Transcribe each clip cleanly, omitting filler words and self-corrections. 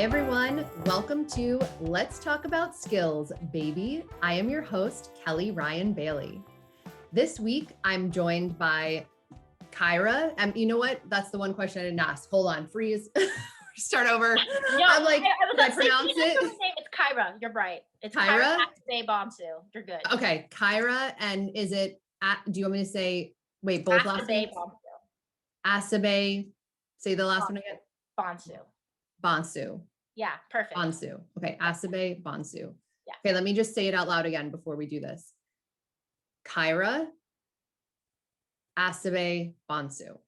everyone. Welcome to Let's Talk About Skills, baby. I am your host, Kelly Ryan Bailey. This week, I'm joined by Kyra. You know what? That's the one question I didn't ask. Hold on, freeze. Start over. No, I'm like, did I pronounce it? It's Kyra. You're right. It's Kyra Assibey-Bonsu. You're good. Okay, Kyra. And is it, do you want me to say, wait, both last names? Assibey. Say the last one again. Bonsu. Yeah, perfect. Bonsu. Okay, Assibey-Bonsu. Yeah. Okay, let me just say it out loud again before we do this. Kyra Assibey-Bonsu.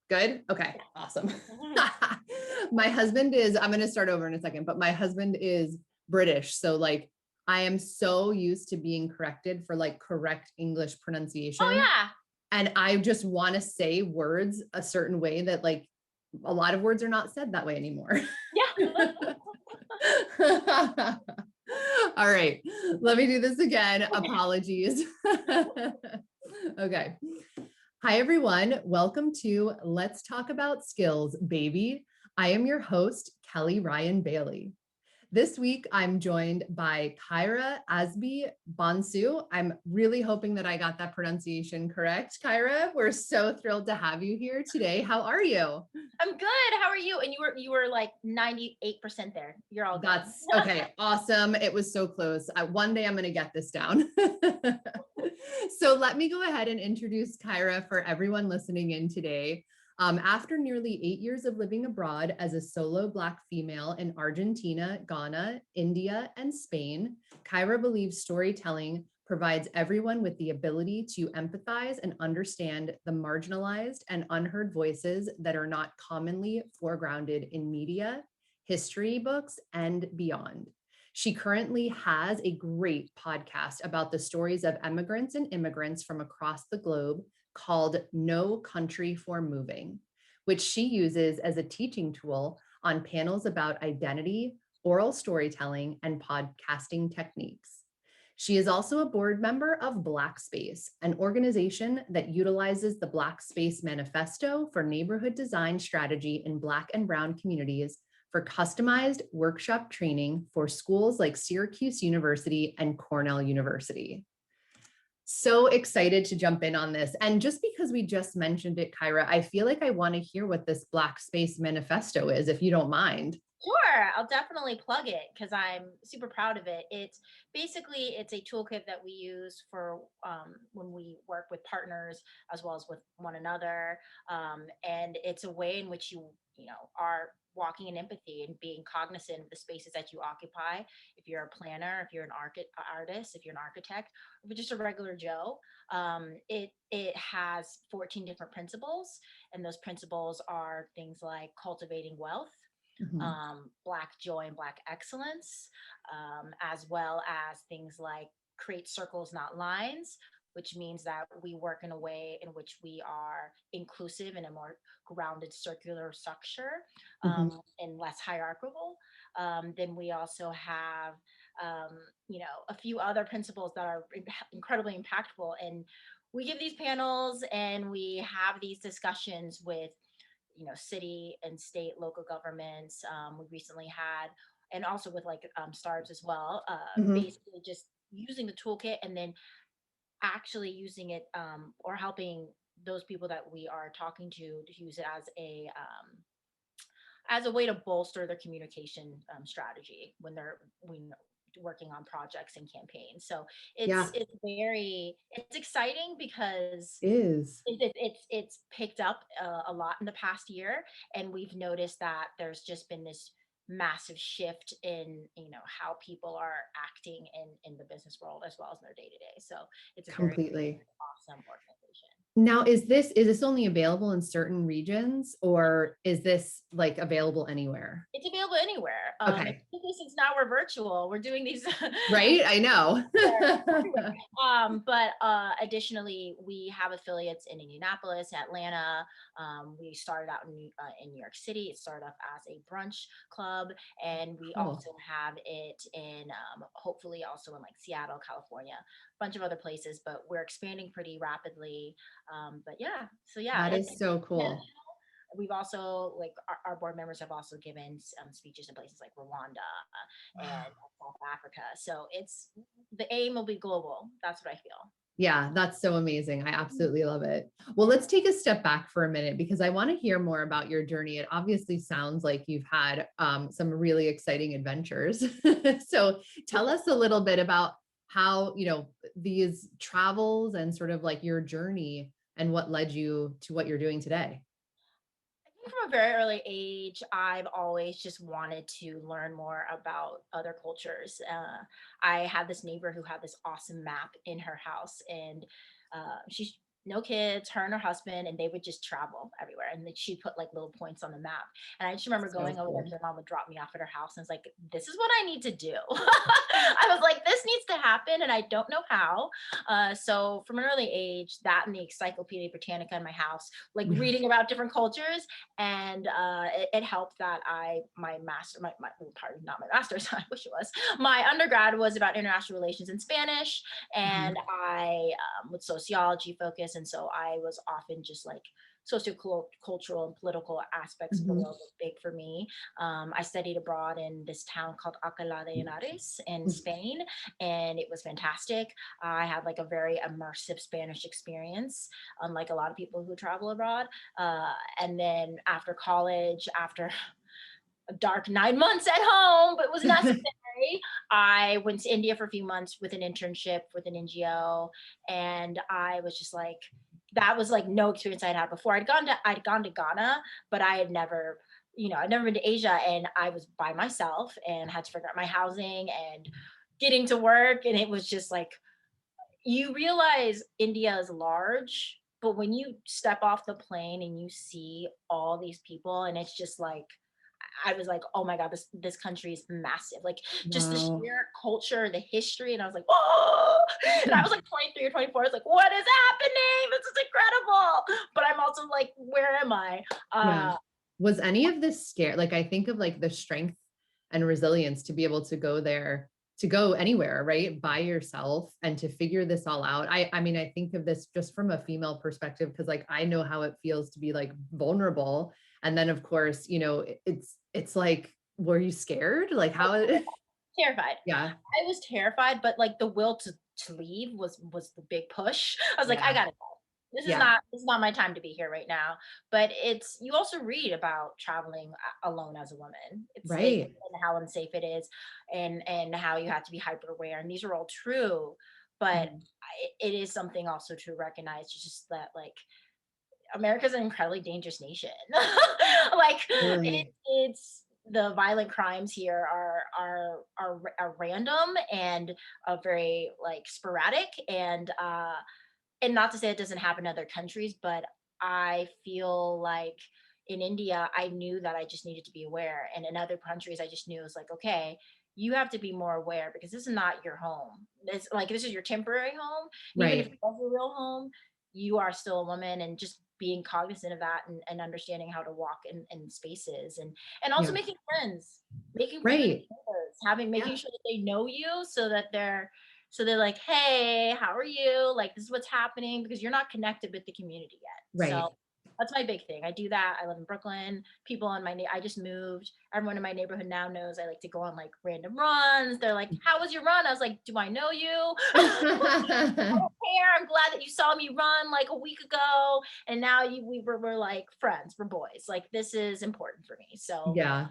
Good? Okay, awesome. My husband is, I'm going to start over in a second, but my husband is British. So like, I am so used to being corrected for like correct English pronunciation. Oh yeah. And I just want to say words a certain way that like a lot of words are not said that way anymore. Yeah. All right, let me do this again. Apologies. Okay. Hi, everyone. Welcome to Let's Talk About Skills, baby. I am your host, Kelly Ryan Bailey. This week, I'm joined by Kyra Assibey-Bonsu. I'm really hoping that I got that pronunciation correct, Kyra. We're so thrilled to have you here today. How are you? I'm good. How are you? And you were like 98% there. You're all good. That's okay. Awesome. It was so close. One day I'm going to get this down. So let me go ahead and introduce Kyra for everyone listening in today. After nearly 8 years of living abroad as a solo Black female in Argentina, Ghana, India, and Spain, Kyra believes storytelling provides everyone with the ability to empathize and understand the marginalized and unheard voices that are not commonly foregrounded in media, history books, and beyond. She currently has a great podcast about the stories of immigrants and immigrants from across the globe called No Country for Moving, which she uses as a teaching tool on panels about identity, oral storytelling, and podcasting techniques. She is also a board member of Blackspace, an organization that utilizes the Blackspace manifesto for neighborhood design strategy in Black and Brown communities for customized workshop training for schools like Syracuse University and Cornell University. So excited to jump in on this. And just because we just mentioned it, Kyra, I feel like I want to hear what this Blackspace manifesto is, if you don't mind. Sure, I'll definitely plug it because I'm super proud of it. It's a toolkit that we use for when we work with partners as well as with one another, and it's a way in which you are walking in empathy and being cognizant of the spaces that you occupy. If you're a planner, if you're an artist, if you're an architect, or just a regular Joe, it has 14 different principles, and those principles are things like cultivating wealth. Black joy and Black excellence, as well as things like create circles, not lines, which means that we work in a way in which we are inclusive in a more grounded circular structure, and less hierarchical. Then we also have, a few other principles that are incredibly impactful. And we give these panels and we have these discussions with city and state, local governments. We recently had, and also with startups as well, basically just using the toolkit and then actually using it or helping those people that we are talking to use it as a way to bolster their communication strategy when they're working on projects and campaigns. So it's exciting because it's picked up a lot in the past year, and we've noticed that there's just been this massive shift in how people are acting in the business world as well as in their day-to-day. So it's a completely very awesome organization. Now, is this only available in certain regions, or is this like available anywhere? It's available anywhere. Okay. Since now we're virtual, we're doing these. Right, I know. But additionally, we have affiliates in Indianapolis, Atlanta. We started out in New York City. It started off as a brunch club, and we also have it in hopefully also in like Seattle, California, a bunch of other places. But we're expanding pretty rapidly. But yeah, so yeah, that is so cool. we've also like our board members have also given speeches in places like Rwanda and South Africa. So it's the aim will be global. That's what I feel. Yeah, that's so amazing. I absolutely love it. Well, let's take a step back for a minute because I want to hear more about your journey. It obviously sounds like you've had some really exciting adventures. So tell us a little bit about how, these travels and sort of like your journey and what led you to what you're doing today. From a very early age, I've always just wanted to learn more about other cultures. I had this neighbor who had this awesome map in her house, and she's no kids, her and her husband, and they would just travel everywhere. And then she put like little points on the map. And I just remember So going over there cool. because her mom would drop me off at her house, and it's like, this is what I need to do. I was like, this needs to happen, and I don't know how. So from an early age, that and the Encyclopedia Britannica in my house, like reading about different cultures, and it helped that my master, pardon, not my master's, I wish it was, my undergrad was about international relations in Spanish, and I with sociology focus, and so I was often just like sociocultural and political aspects of the Mhm. world was big for me. I studied abroad in this town called Alcalá de Henares in Mhm. Spain, and it was fantastic. I had like a very immersive Spanish experience, unlike a lot of people who travel abroad. And then after college, after a dark 9 months at home, but it was necessary, I went to India for a few months with an internship with an NGO. And I was just like, that was like no experience I'd had before. I'd gone to Ghana, but I had never, I'd never been to Asia, and I was by myself and had to figure out my housing and getting to work. And it was just like, you realize India is large, but when you step off the plane and you see all these people, and it's just like, I was like, oh my God, this country is massive. Like just the Wow. sheer culture, the history. And I was like, oh, and I was like 23 or 24. I was like, what is happening? This is incredible. But I'm also like, where am I? Yeah. Uh, Was any of this scare? Like I think of like the strength and resilience to be able to go there, to go anywhere, right? By yourself and to figure this all out. I mean, I think of this just from a female perspective, because like I know how it feels to be like vulnerable. And then of course, it's like, were you scared? Like how Terrified. yeah. I was terrified, but like the will to leave was the big push. I was like, I Yeah. gotta go. Yeah. This is not my time to be here right now. But it's you also read about traveling alone as a woman. It's safe, Right. and how unsafe it is, and how you have to be hyper aware. And these are all true, but Mhm. it is something also to recognize just that like America's an incredibly dangerous nation. Like Really. it's the violent crimes here are random and very like sporadic, and not to say it doesn't happen in other countries, but I feel like in India I knew that I just needed to be aware, and in other countries I just knew it was like, okay, you have to be more aware because this is not your home. This is your temporary home. And even if it Right. was your real home, you are still a woman, and just being cognizant of that, and understanding how to walk in spaces, and also Yeah. making friends with Right. neighbors, having making Yeah. sure that they know you, so they're like, hey, how are you? Like, this is what's happening, because you're not connected with the community yet. So Right. that's my big thing. I do that. I live in Brooklyn. People in I just moved. Everyone in my neighborhood now knows I like to go on like random runs. They're like, how was your run? I was like, do I know you? I don't care. I'm glad that you saw me run like a week ago. And now we're like friends. We're boys. Like, this is important for me. So Yeah.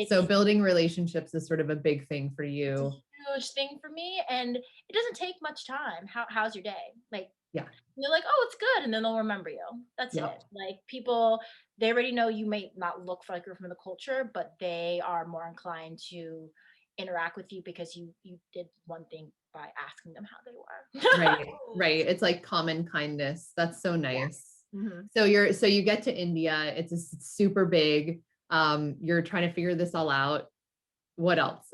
So it's building relationships is sort of a big thing for it's a you. huge thing for me, and it doesn't take much time. How's your day? Like, Yeah. they're like, oh, it's good, and then they'll remember you. That's it. Yep. Like, people, they already know you may not look like you're from the culture, but they are more inclined to interact with you because you did one thing by asking them how they were. Right. Right. It's like common kindness. That's so Yeah. nice. Mhm. So you get to India, it's super big. You're trying to figure this all out. What else?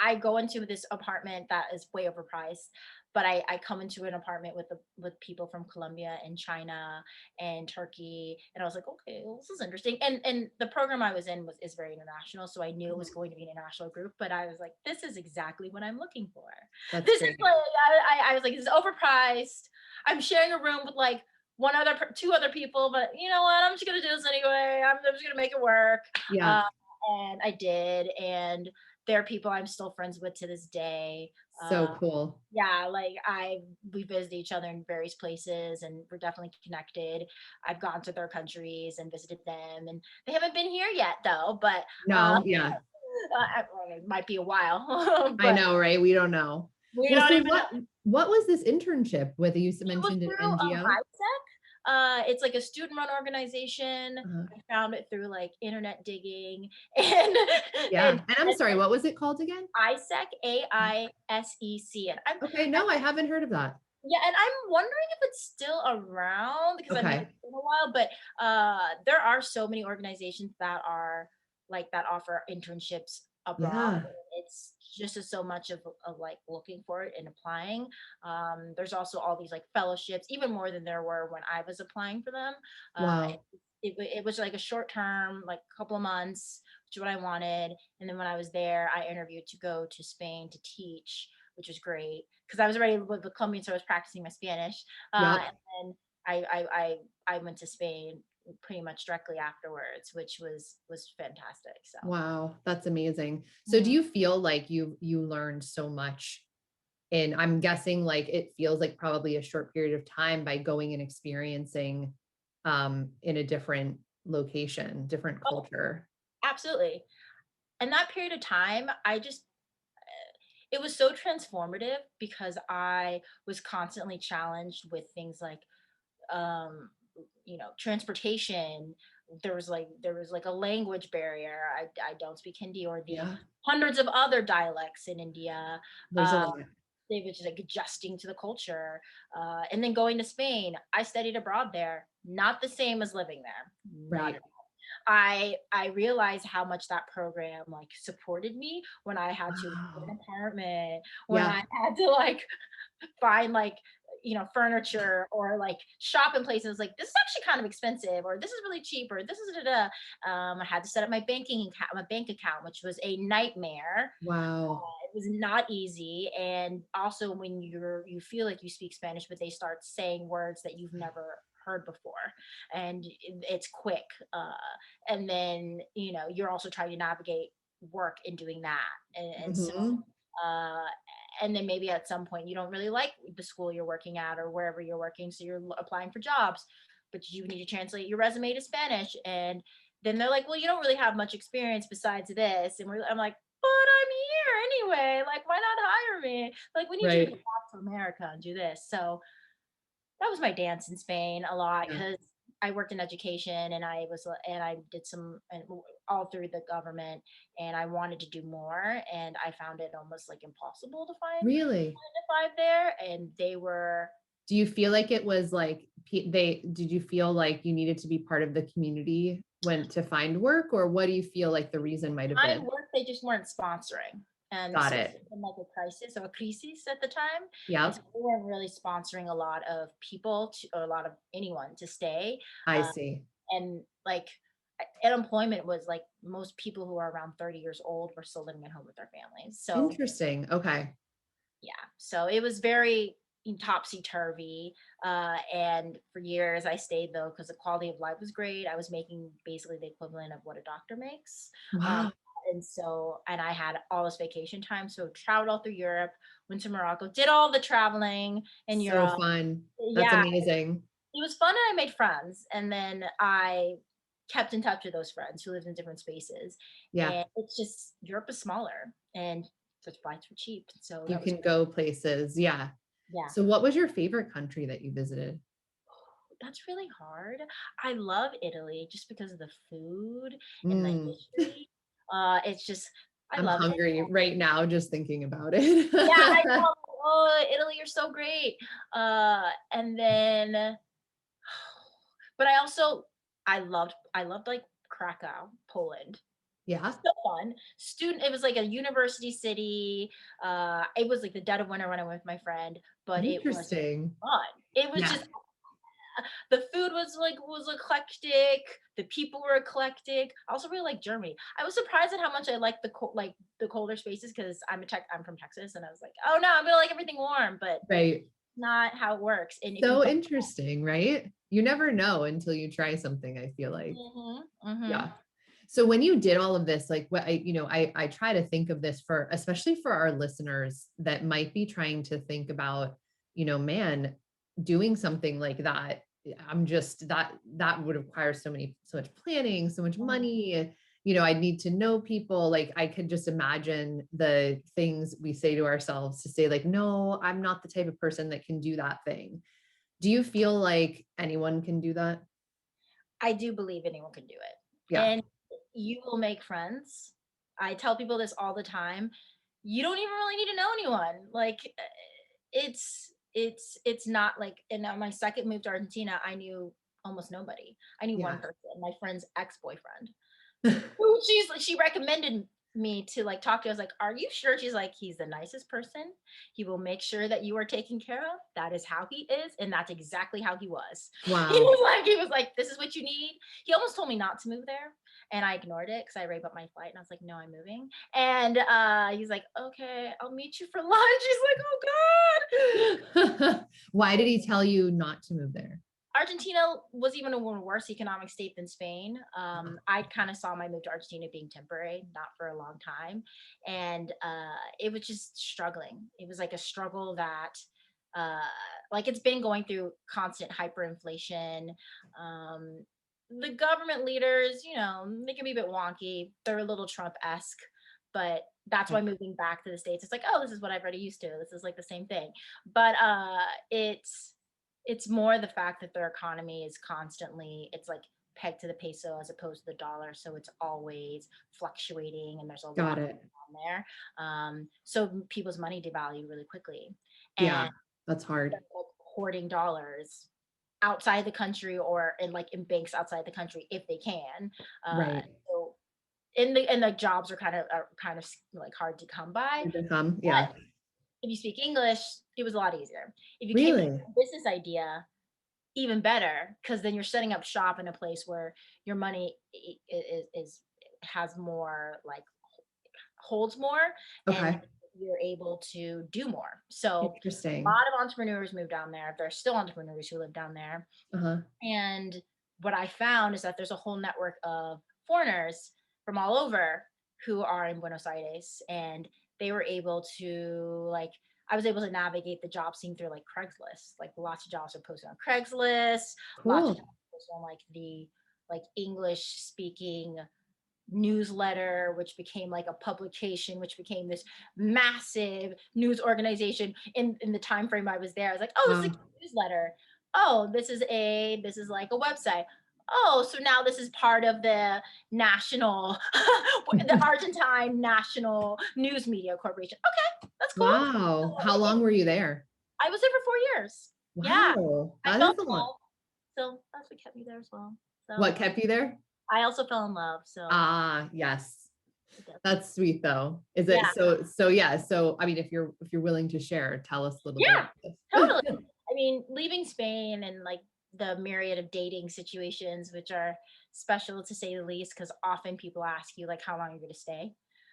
I go into this apartment that is way overpriced, but I come into an apartment with people from Colombia and China and Turkey, and I was like, okay, well, this is interesting. And the program I was in is very international, so I knew it was going to be an international group. But I was like, this is exactly what I'm looking for. That's This is great. like I was like, this is overpriced. I'm sharing a room with like two other people, but you know what? I'm just gonna do this anyway. I'm just gonna make it work. Yeah. Uh, and I did, and there are people I'm still friends with to this day. So Uh, cool. yeah, like we visit each other in various places, and we're definitely connected. I've gone to their countries and visited them, and they haven't been here yet though. But No, yeah. well, it might be a while, I but know, right? We don't know. we Well, don't so even. what was this internship with you It was mentioned an through NGO? It's like a student-run organization. Uh, I found it through like internet digging and yeah. And I'm sorry, what was it called again? ISEC, AISEC. And I'm Okay, I, no, I haven't heard of that. yeah, and I'm wondering if it's still around because I mean Okay. it's been a while, but there are so many organizations that are like that offer internships abroad. Yeah. It's just so much of like looking for it and applying. There's also all these like fellowships, even more than there were when I was applying for them. Uh, Wow. it was like a short term, like a couple of months, which is what I wanted. And then when I was there, I interviewed to go to Spain to teach, which was great because I was already with Colombian, so I was practicing my Spanish. Yep. And then I went to Spain pretty much directly afterwards, which was fantastic. So Wow, that's amazing. So do mhm. you feel like you learned so much in, I'm guessing like it feels like probably a short period of time by going and experiencing in a different location, different Oh, culture. absolutely. And that period of time, it was so transformative because I was constantly challenged with things like um transportation. There was like a language barrier. I don't speak Hindi or the Yeah, hundreds of other dialects in India. there's a uh lot. they were just like adjusting to the culture. And then going to Spain, I studied abroad there, not the same as living there, not Right. at I realized how much that program like supported me when I had to get Wow. an apartment, when Yeah. I had to like find like furniture or like shop in places like this is actually kind of expensive or this is really cheap or this is da, da. I had to set up my bank account, which was a nightmare. Wow. It was not easy. And also when you feel like you speak Spanish but they start saying words that you've never heard before, and it's quick. And then you're also trying to navigate work in doing that. And so Hmm. uh, and then maybe at some point you don't really like the school you're working at or wherever you're working, so you're applying for jobs, but you need to translate your resume to Spanish. And then they're like, well, you don't really have much experience besides this. And I'm like, but I'm here anyway, like why not hire me? Like we need you to go Right. back to America and do this. So that was my dance in Spain a lot Yeah. because I worked in education, and I did some all through the government, and I wanted to do more, and I found it almost like impossible to find Really? 9 to 5 there. And they were Do you feel like it was like did you feel like you needed to be part of the community when to find work, or what do you feel like the reason might have find been? work, they just weren't sponsoring. And Got so it. it was like a crisis at the time. And so Yep. they weren't really sponsoring a lot of people or a lot of anyone to stay. I Uh, see. and like unemployment was like most people who are around 30 years old were still living at home with their families. So Interesting. Okay. yeah, so it was very topsy turvy. And for years I stayed though because the quality of life was great. I was making basically the equivalent of what a doctor makes. uh, Wow. and I had all this vacation time, so traveled all through Europe, went to Morocco, did all the traveling in So Europe. fun. That's Yeah, amazing. it was fun, and I made friends. And then I kept in touch with those friends who lived in different spaces. Yeah. And it's just Europe is smaller, and the flights were cheap. So You that was can great. go places. Yeah. Yeah. So what was your favorite country that you visited? That's really hard. I love Italy just because of the food and the Mm, history. It's just I I'm love it. hungry right now just thinking about Yeah, I it. know. Oh, Italy, you're so great. And then but I loved like Krakow, Poland. Yeah. So fun. It was like a university city. It was like the dead of winter when I went with my friend, but it was Interesting. fun. It was Yeah. just the food was eclectic. The people were eclectic. I also really like Germany. I was surprised at how much I liked the colder spaces because I'm from Texas, and I was like, oh no, I'm gonna like everything warm. But Right. not how it works. And if you So don't, interesting, right? You never know until you try something, I feel like. mhm. Yeah. So when you did all of this, like what I try to think of this for, especially for our listeners that might be trying to think about, man, doing something like that. I'm just that would require so much planning, so much Mhm. money. I'd need to know people. Like I could just imagine the things we say to ourselves to say, like, no, I'm not the type of person that can do that thing. Do you feel like anyone can do that? I do believe anyone can do it. Yeah. And you will make friends. I tell people this all the time. You don't even really need to know anyone. Like it's not like, and on my second move to Argentina, I knew almost nobody. I knew one Yeah. person, my friend's ex-boyfriend. She recommended me to like talk to. I was like, "Are you sure?" She's like, "He's the nicest person. He will make sure that you are taken care of. That is how he is, and that's exactly how he was." Wow. He was like, "This is what you need." He almost told me not to move there, and I ignored it because I already bought my flight, and I was like, "No, I'm moving." And he's like, "Okay, I'll meet you for lunch." He's like, "Oh God." Why did he tell you not to move there? Argentina was even a worse economic state than Spain. I kind of saw my move to Argentina being temporary, not for a long time, and it was just struggling. It was like a struggle that, uh, like it's been going through constant hyperinflation. Um, the government leaders, they can be a bit wonky. They're a little Trump-esque, but that's Yeah. why moving back to the States, it's like, oh, this is what I've already used to. This is like the same thing. But it's more the fact that their economy is constantly, it's like pegged to the peso as opposed to the dollar, so it's always fluctuating, and there's a Got lot it. on there. So people's money devalue really quickly, Yeah, and that's hard. they're like hoarding dollars outside the country or in banks outside the country if they can. Right. So and the jobs are kind of like hard to come by. Hard to come. But Yeah. if you speak English, it was a lot easier. If you came with Really? a business idea, even better, because then you're setting up shop in a place where your money is has more, like, holds more, and Okay. you're able to do more. So a Interesting. lot of entrepreneurs move down there. There's still entrepreneurs who live down there. Uh-huh. And what I found is that there's a whole network of foreigners from all over who are in Buenos Aires, and they were able to, like, I was able to navigate the job scene through like Craigslist. Like lots of jobs are posted on Craigslist, lots of Cool. jobs are posted on like the English speaking newsletter, which became like a publication, which became this massive news organization in the time frame I was there. I was like, oh, this is Wow. a newsletter. Oh, this is like a website. Oh, so now this is part of the national, the Argentine National News Media Corporation. Okay, that's cool. Wow. How long were you there? I was there for 4 years. Yeah, Wow. I That fell is a in lot. love, so that's what kept me there as well. So What kept you there? I also fell in love. So Ah, yes. it definitely, That's sweet though. Is it yeah. so yeah, so I mean if you're willing to share, tell us a little bit Yeah, about totally. this. I mean, leaving Spain and like the myriad of dating situations, which are special to say the least, because often people ask you like, how long are you going to stay?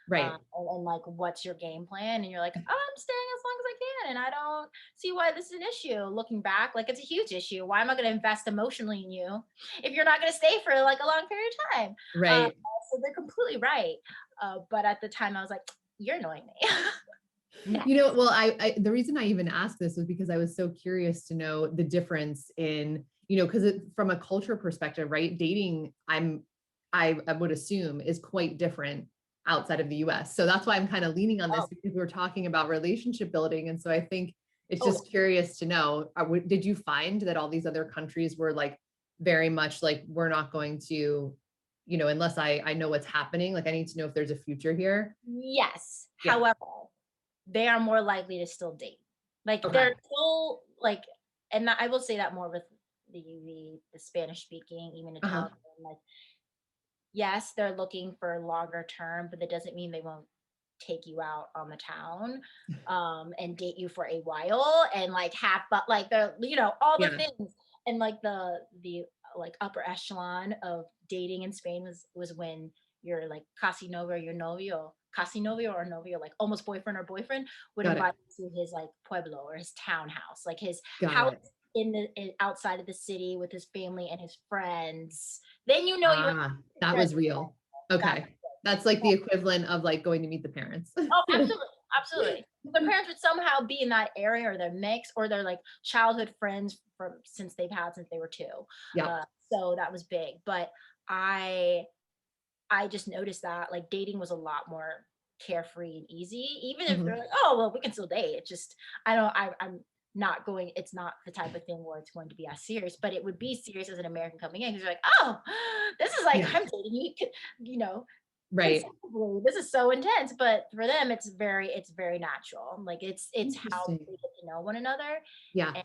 Right. And like, what's your game plan? And you're like, oh, I'm staying as long as I can. And I don't see why this is an issue. Looking back, like it's a huge issue. Why am I going to invest emotionally in you if you're not going to stay for like a long period of time? Uh, Right. so they're completely right. But at the time I was like, you're annoying me. Next. Well, I the reason I even asked this was because I was so curious to know the difference in, because from a culture perspective, right? Dating, I would assume is quite different outside of the US. So that's why I'm kind of leaning on this Oh, because we're talking about relationship building. And so I think it's oh, just curious to know, did you find that all these other countries were like very much like, we're not going to, unless I know what's happening, like I need to know if there's a future here. yes. Yeah. However, they are more likely to still date. Like Okay. they're still like, and I will say that more with the Spanish speaking, even Uh-huh. Italian. Like, yes, they're looking for longer term, but that doesn't mean they won't take you out on the town, and date you for a while and like have, but like the all the Yeah. things, and like the like upper echelon of dating in Spain was when your like casi novio, your novio, casi novio or novio, like almost boyfriend or boyfriend, would Got it. invite you to his like pueblo or his townhouse, like his Got house it. outside of the city with his family and his friends. Then you know you were Ah, that friends was with real. that. Okay. That's like the equivalent of like going to meet the parents. Oh, absolutely, absolutely. Their parents would somehow be in that area or their mix or they're like childhood friends from since they've had since they were two. Yeah. So that was big. But I I just noticed that like dating was a lot more carefree and easy, even if they're Mhm. like, oh well, we can still date. It just I don't I'm not going, it's not the type of thing where it's going to be as serious, but it would be serious as an American coming in because you're like, oh, this is like Yeah. I'm dating you, you know, Right. consecutively. This is so intense, but for them, it's very natural. Like it's how Interesting. they get to know one another, Yeah. and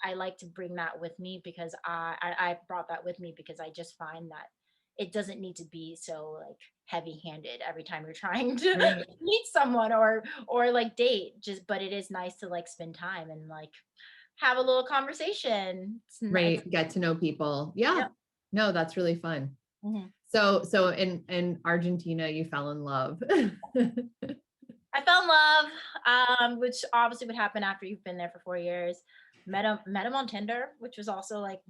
I like to bring that with me because I brought that with me because I just find that it doesn't need to be so like heavy-handed every time you're trying to Right. meet someone or like date. Just but it is nice to like spend time and like have a little conversation. It's Right. Get to know people. Yeah. yep. No, that's really fun. Mhm. So in Argentina, you fell in love. I fell in love, which obviously would happen after you've been there for 4 years. Met him on Tinder, which was also like,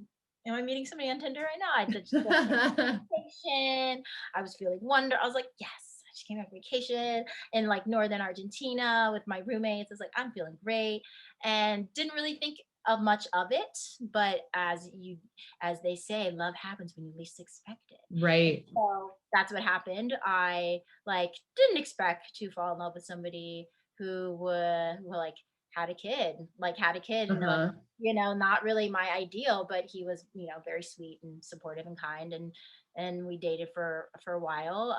am I meeting somebody on Tinder right now? I did just vacation. I was feeling I was like, yes, I just came back from vacation in like northern Argentina with my roommates. I was like, I'm feeling great, and didn't really think of much of it. But as they say, love happens when you least expect it. Right. So that's what happened. I like didn't expect to fall in love with somebody who like had a kid, and like Uh-huh. not really my ideal, but he was very sweet and supportive and kind, and we dated for a while.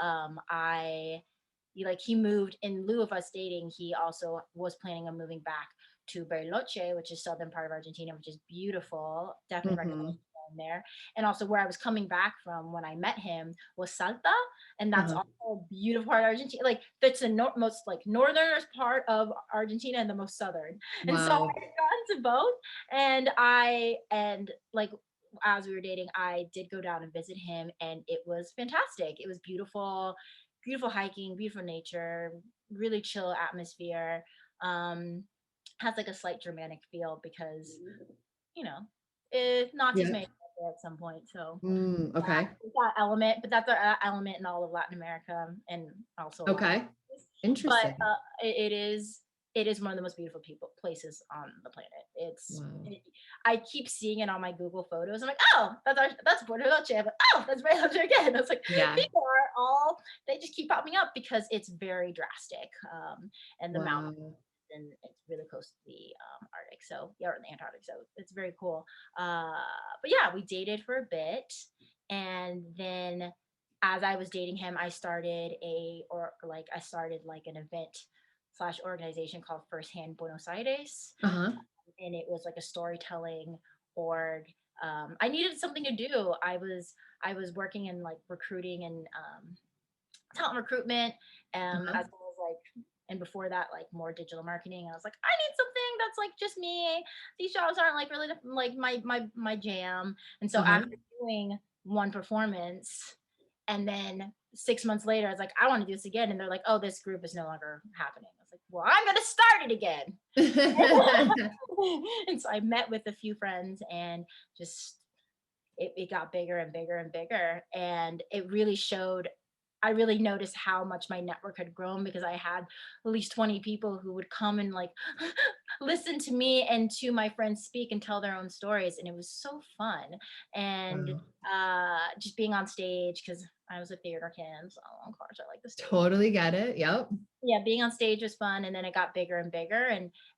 He moved in lieu of us dating. He also was planning on moving back to Bariloche, which is southern part of Argentina, which is beautiful. Definitely recommend Mhm. going there. And also where I was coming back from when I met him was Salta, and that's Uh-huh. also a beautiful part of Argentina. Like that's the most like northernest part of Argentina and the most southern. And so Wow. I had gone to both, and like as we were dating, I did go down and visit him, and it was fantastic. It was beautiful, beautiful hiking, beautiful nature, really chill atmosphere. Um, has like a slight Germanic feel because you know Nazis Yeah. made it there at some point. So Okay. that element, but that's an element in all of Latin America and also a lot of Okay. but Interesting. it is one of the most beautiful places on the planet. Wow. I keep seeing it on my Google Photos. I'm like, oh, that's Bariloche. I'm like, oh, that's Bariloche again. I was like, Yeah. people are all they just keep popping up because it's very drastic, and the mountains. Wow. And it's really close to the Arctic, so yeah, or the Antarctic, so it's very cool. But yeah, we dated for a bit, and then as I was dating him, I started like an event slash organization called First Hand Buenos Aires, Uh-huh. and it was like a storytelling org. I needed something to do. I was working in like recruiting and talent recruitment, Uh-huh. as well as like, and before that, like more digital marketing. I was like, I need something that's like just me. These jobs aren't like really like my jam. And so Uh-huh. after doing one performance, and then 6 months later, I was like, I want to do this again. And they're like, oh, this group is no longer happening. I was like, well, I'm gonna start it again. And so I met with a few friends and just it got bigger and bigger and bigger, and it really showed. I really noticed how much my network had grown because I had at least 20 people who would come and like listen to me and to my friends speak and tell their own stories, and it was so fun. And Wow. just being on stage because I was a theater kid, so of course I like the stage. Totally get it. Yep. Yeah, being on stage was fun, and then it got bigger and bigger,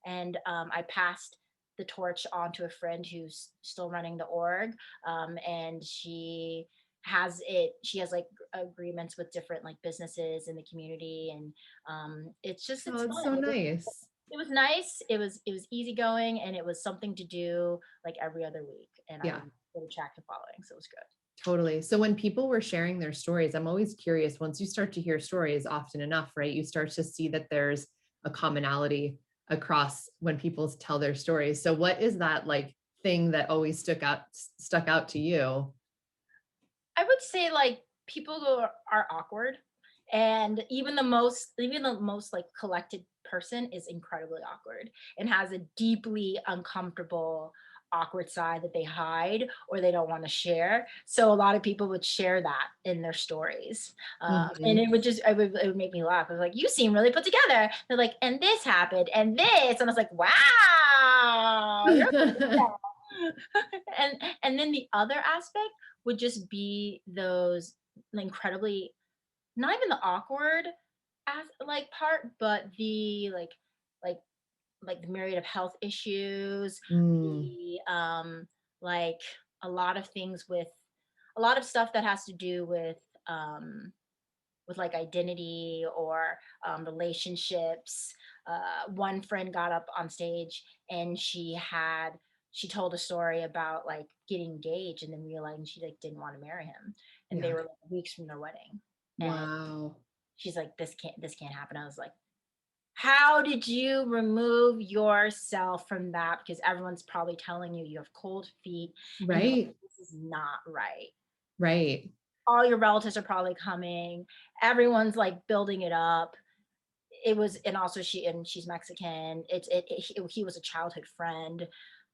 and I passed the torch on to a friend who's still running the org, and she has like agreements with different like businesses in the community, and it's Oh, it's fun. so nice. It was nice. It was easygoing, and it was something to do like every other week, and I Yeah. really tracked the following, so it was good. Totally. So when people were sharing their stories, I'm always curious, once you start to hear stories often enough, right? You start to see that there's a commonality across when people tell their stories. So what is that like thing that always stuck out to you? I would say like people who are awkward, and even the most like collected person is incredibly awkward and has a deeply uncomfortable awkward side that they hide or they don't want to share. So a lot of people would share that in their stories, and Mhm. it would make me laugh. I was like, "You seem really put together." They're like, "And this happened, and this," and I was like, "Wow, you're put together." And then the other aspect would just be those incredibly, not even the awkward as like part, but the like the myriad of health issues, Mm, the like a lot of things with a lot of stuff that has to do um with like identity or relationships. One friend got up on stage and she told a story about like getting engaged and then realizing she like didn't want to marry him, and they yeah. were like weeks from their wedding, and Wow. she's like, this can't happen. I was like, how did you remove yourself from that? Because everyone's probably telling you you have cold feet and you're like, Right. this is not right. Right. All your relatives are probably coming. Everyone's like building it up. It was, and also she's Mexican. He was a childhood friend.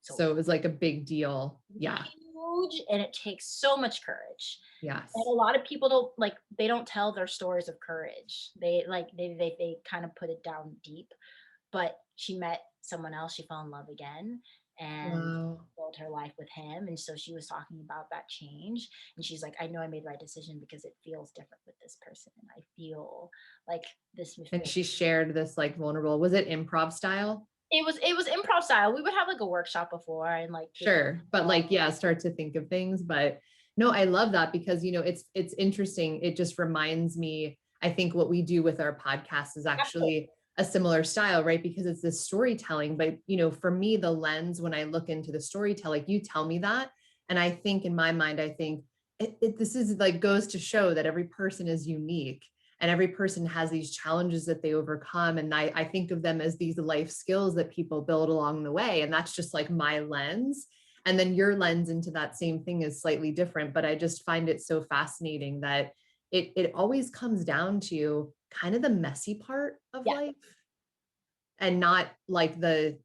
So So it was like a big deal. Yeah. huge, and it takes so much courage. And a Yes. lot of people don't like, they don't tell their stories of courage. They like they kind of put it down deep. But she met someone else, she fell in love again, and Wow. built her life with him. And so she was talking about that change, and she's like, I know I made the right decision because it feels different with this person. I feel like this would And feel, she shared this like vulnerable, was it improv style? it was improv style. We would have like a workshop before and like give it, Sure. But like, yeah, start to think of things. But no, I love that because, it's interesting. It just reminds me, I think what we do with our podcast is absolutely. actually a similar style, right? Because it's this storytelling. But, for me, the lens, when I look into the storytelling, you tell me that. And I think in my mind, I think this is like goes to show that every person is unique and every person has these challenges that they overcome. And I think of them as these life skills that people build along the way. And that's just like my lens. And then your lens into that same thing is slightly different. But I just find it so fascinating that it always comes down to kind of the messy part of Yeah. life and not like the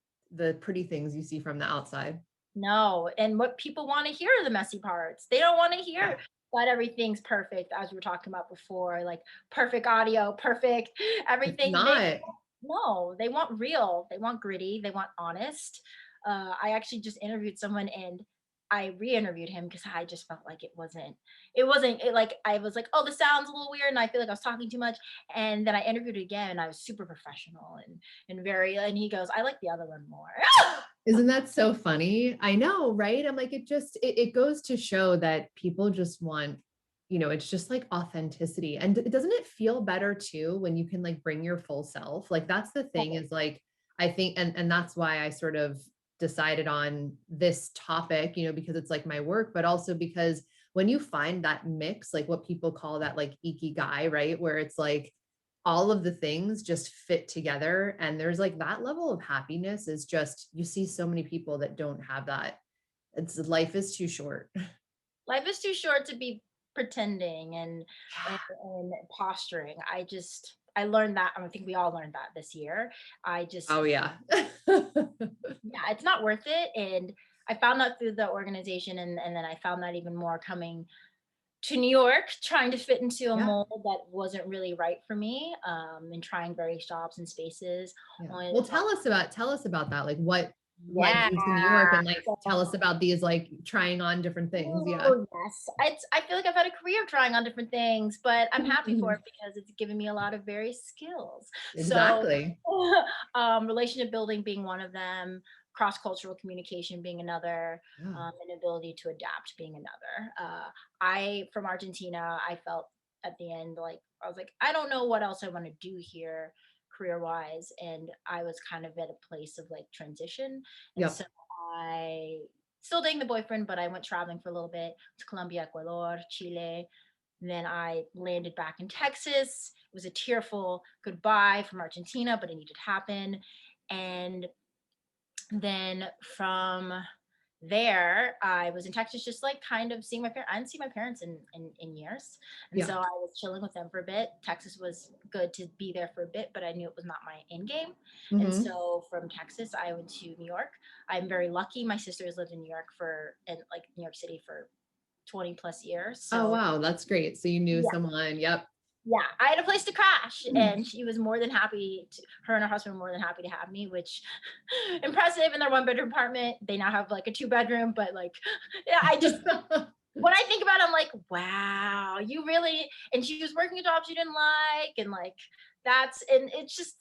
pretty things you see from the outside. No, and what people want to hear are the messy parts. They don't want to Yeah. hear that everything's perfect, as we were talking about before, like perfect audio, perfect It's everything. not. No, they want real, they want gritty, they want honest. I actually just interviewed someone and I re-interviewed him because I just felt like like I was like, oh, this sounds a little weird, and I feel like I was talking too much. And then I interviewed again, and I was super professional and very, and he goes, I like the other one more. Isn't that so funny? I know, right? I'm like, it goes to show that people just want, it's just like authenticity. And doesn't it feel better too when you can like bring your full self? Like that's the thing is like, I think, and that's why I sort of decided on this topic, because it's like my work, but also because when you find that mix, like what people call that like ikigai, right? Where it's like all of the things just fit together. And there's like that level of happiness is just, you see so many people that don't have that. It's life is too short. Life is too short to be pretending and posturing. I learned that. I think we all learned that this year. I just, Oh yeah. yeah, it's not worth it. And I found that through the organization, and then I found that even more coming to New York, trying to fit into a Yeah. mold that wasn't really right for me, and trying various jobs and spaces. Yeah. On Well, tell us about that. Like what led Yeah. you to New York and like tell us about these like trying on different things. Yeah. Oh, yes. I feel like I've had a career trying on different things, but I'm happy for it because it's given me a lot of various skills. So, Exactly. relationship building being one of them, cross-cultural communication being another, Yeah. and ability to adapt being another. From Argentina, I felt at the end like I was like, I don't know what else I want to do here career-wise, and I was kind of at a place of like transition, and so Yep. I still dating the boyfriend, but I went traveling for a little bit to Colombia, Ecuador, Chile. And then I landed back in Texas. It was a tearful goodbye from Argentina, but it needed to happen. And then from there, I was in Texas, just like kind of seeing my parents. I didn't see my parents in years. And Yeah. so I was chilling with them for a bit. Texas was good to be there for a bit, but I knew it was not my end game. And Mhm. so from Texas, I went to New York. I'm very lucky. My sister has lived in New York and like New York City for 20 plus years. Oh, So wow. That's great. So you knew yeah, someone. Yep. yeah, I had a place to crash, and she was more than happy to, her and her husband were more than happy to have me, which impressive in their 1 bedroom apartment. They now have like a 2 bedroom, but like, yeah, I just, when I think about it, I'm like, wow, you really, and she was working a job she didn't like, and like, and it's just,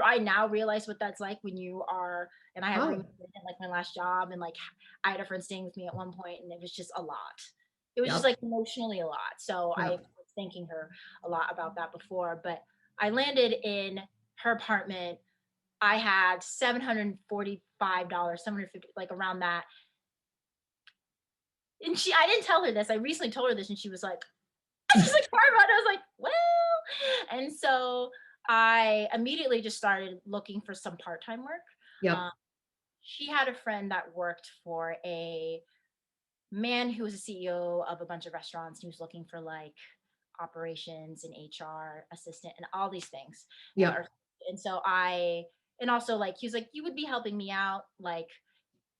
I now realize what that's like when you are, and I had Oh, roommates in like my last job, and like, I had a friend staying with me at one point, and it was just a lot. It was just yep. like emotionally a lot. So I Yep. was thanking her a lot about that before, but I landed in her apartment. I had $745, 750, like around that. And I didn't tell her this. I recently told her this, and she was like, she's like, Barbara. I was like, well, and so I immediately just started looking for some part-time work. Yep. Um, she had a friend that worked for a man who was a CEO of a bunch of restaurants. He was looking for like operations and HR assistant and all these things. Yep. And so and also like, he was like, you would be helping me out, like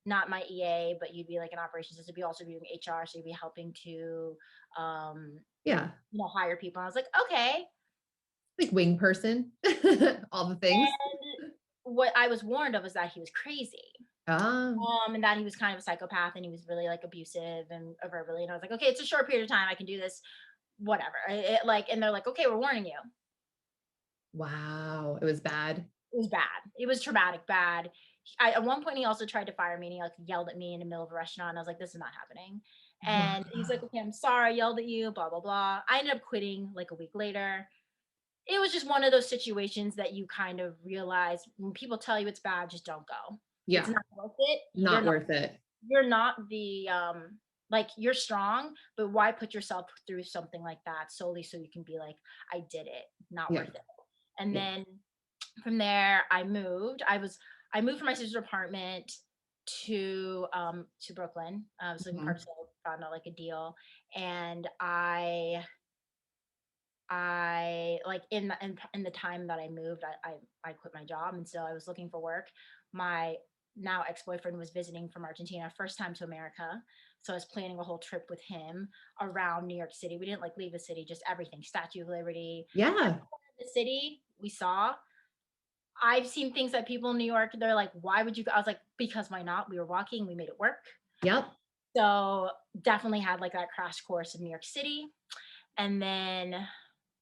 not my EA, but you'd be like an operations assistant, be also doing HR. So you'd be helping to, um, Yeah. hire people. And I was like, okay. Like wing person, all the things. And what I was warned of was that he was crazy. Ah, And that he was kind of a psychopath, and he was really like abusive and verbally. And I was like, okay, it's a short period of time. I can do this, whatever. And they're like, okay, we're warning you. wow. It was bad. It was bad. It was traumatic, bad. At one point, he also tried to fire me, and he like yelled at me in the middle of a restaurant. And I was like, this is not happening. And he's like, Wow. okay, I'm sorry, I yelled at you, blah, blah, blah. I ended up quitting like a week later. It was just one of those situations that you kind of realize when people tell you it's bad, just don't go. It's Yeah. not worth it. Not worth it. You're not the like, you're strong, but why put yourself through something like that solely so you can be like, I did it, not Yeah. worth it. And Yeah. then from there I moved from my sister's apartment to Brooklyn. I was living in Mhm. Parksville, found out like a deal, and I like in the time that I moved, I quit my job, and so I was looking for work. My now ex-boyfriend was visiting from Argentina, first time to America, so I was planning a whole trip with him around New York City. We didn't like leave the city, just everything, Statue of Liberty, Yeah. the city we saw. I've seen things that people in New York, they're like, why would you go? I was like, because why not? We were walking, we made it work. Yep. So definitely had like that crash course in New York City. And then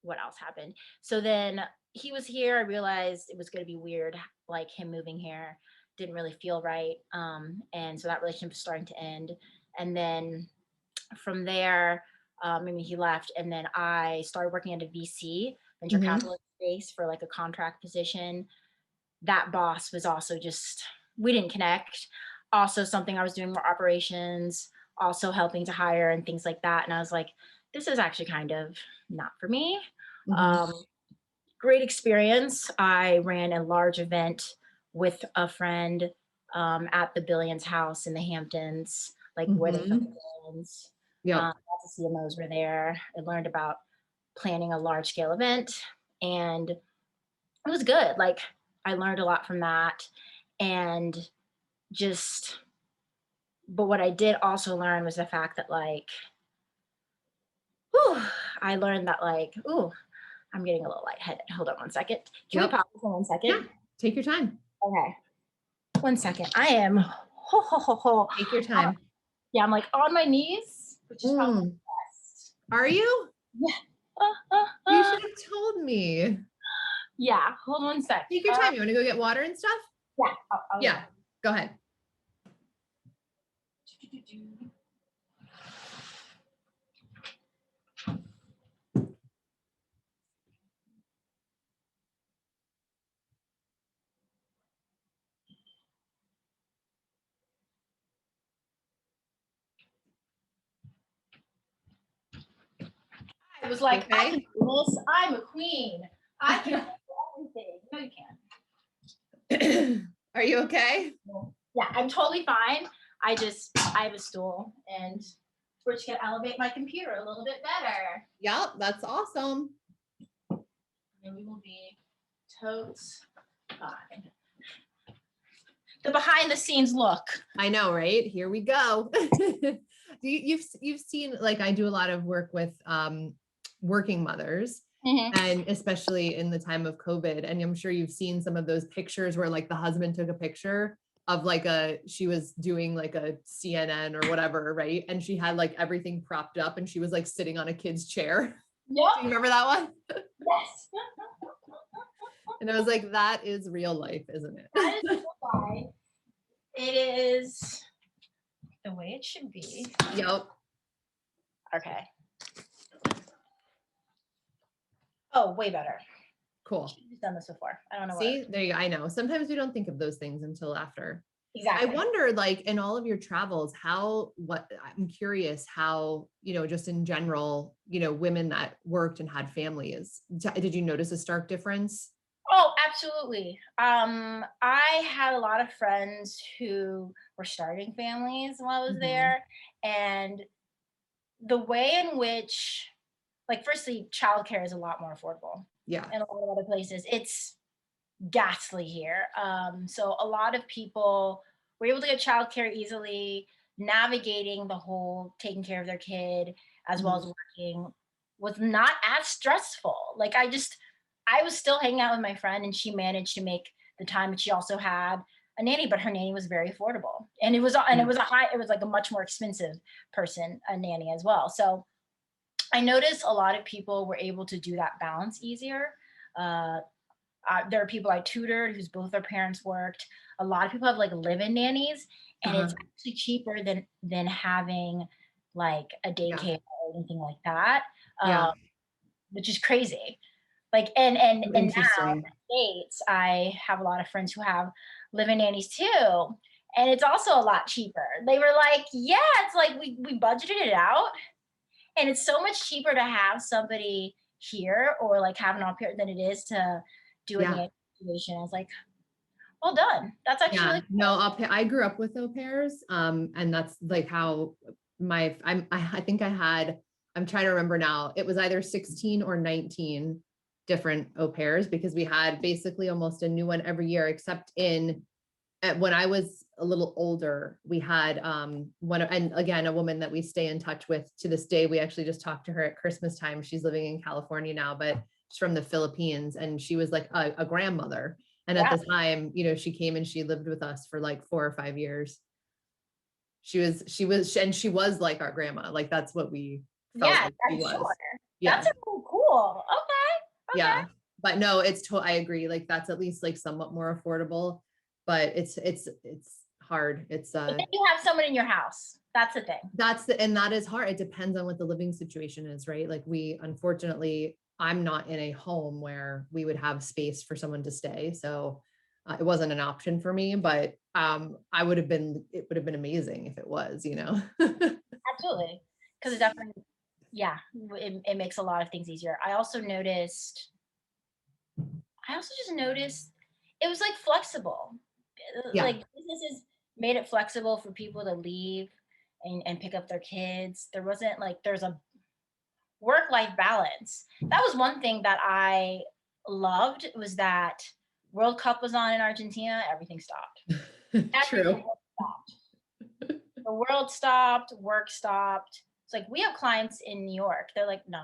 what else happened? So then he was here. I realized it was going to be weird, like him moving here didn't really feel right. And so that relationship was starting to end. And then from there, I mean, he left, and then I started working at a VC, venture Hmm. capital space, for like a contract position. That boss was also just, we didn't connect. Also, something I was doing more operations, also helping to hire and things like that. And I was like, this is actually kind of not for me. Hmm. Um, Great experience. I ran a large event with a friend at the Billions house in the Hamptons, like where they filmed Hmm. the Billions. Yep. Lots of CMOs were there. I learned about planning a large scale event, and it was good. Like, I learned a lot from that. And just, but what I did also learn was the fact that, like, whew, I learned that, like, ooh, I'm getting a little lightheaded. Hold on one second. Can we Yep. pause for 1 Yeah. second? Take your time. Okay. 1 second. I am, ho, ho, ho, ho. Take your time. Yeah, I'm like on my knees, which is probably Mm. best. Are you? Yeah. Uh, uh, You uh. should have told me. Yeah. Hold on 1 sec. Take your time. You want to go get water and stuff? Yeah. Yeah. Go ahead. I was You like, I can okay? do this. I'm a queen. I can do everything. No, you can't. Are you okay? Yeah, I'm totally fine. I have a stool, and we're just gonna elevate my computer a little bit better. Yep, that's awesome. And we will be totes fine. The behind the scenes look. I know, right? Here we go. You've seen, like, I do a lot of work with working mothers, and especially in the time of COVID. And I'm sure you've seen some of those pictures where like the husband took a picture of like she was doing like a CNN or whatever, right? And she had like everything propped up and she was like sitting on a kid's chair. Yep. Do you remember that one? Yes. And I was like, that is real life, isn't it? That is real life. It is the way it should be. Yep. Okay. Oh, way better. Cool. She's done this before. I don't know. See, there you go. I know. Sometimes we don't think of those things until after. Exactly. I wonder, like, in all of your travels, I'm curious how, just in general, women that worked and had families, did you notice a stark difference? Oh, absolutely. I had a lot of friends who were starting families while I was there, and the way in which, like, firstly, childcare is a lot more affordable. Yeah. In a lot of other places, it's ghastly here. So a lot of people were able to get childcare easily. Navigating the whole taking care of their kid as well as working was not as stressful. Like I was still hanging out with my friend, and she managed to make the time. But she also had a nanny, but her nanny was very affordable, and it was like a much more expensive a nanny as well. So I noticed a lot of people were able to do that balance easier. There are people I tutored whose both their parents worked. A lot of people have like live-in nannies, and it's actually cheaper than having like a daycare or anything like that, which is crazy. Like and now in the States, I have a lot of friends who have live-in nannies too, and it's also a lot cheaper. They were like, yeah, it's like we budgeted it out, and it's so much cheaper to have somebody here or like have an au pair than it is to do a nanny situation. I was like, well done. That's actually really cool. No, I grew up with au pairs, and that's like how I think I had. I'm trying to remember now. It was either 16 or 19 different au pairs because we had basically almost a new one every year, except when I was a little older, we had and again, a woman that we stay in touch with to this day. We actually just talked to her at Christmas time. She's living in California now, but she's from the Philippines, and she was like a grandmother. And at the time, she came and she lived with us for like 4 or 5 years. She was like our grandma. Like that's what we felt like she was. Sure. Yeah. That's really cool. Okay. Yeah. But no, I agree. Like that's at least like somewhat more affordable, but it's hard. It's then you have someone in your house. That's the thing. And that is hard. It depends on what the living situation is, right? Like unfortunately, I'm not in a home where we would have space for someone to stay. So it wasn't an option for me, but it would have been amazing if it was, Absolutely. Because it definitely, it makes a lot of things easier. I also just noticed it was like flexible. Like businesses made it flexible for people to leave and pick up their kids. There wasn't like, there's a work-life balance. That was one thing that I loved, was that World Cup was on in Argentina, everything stopped. True. Stopped. The world stopped, work stopped. It's like, we have clients in New York. They're like, no,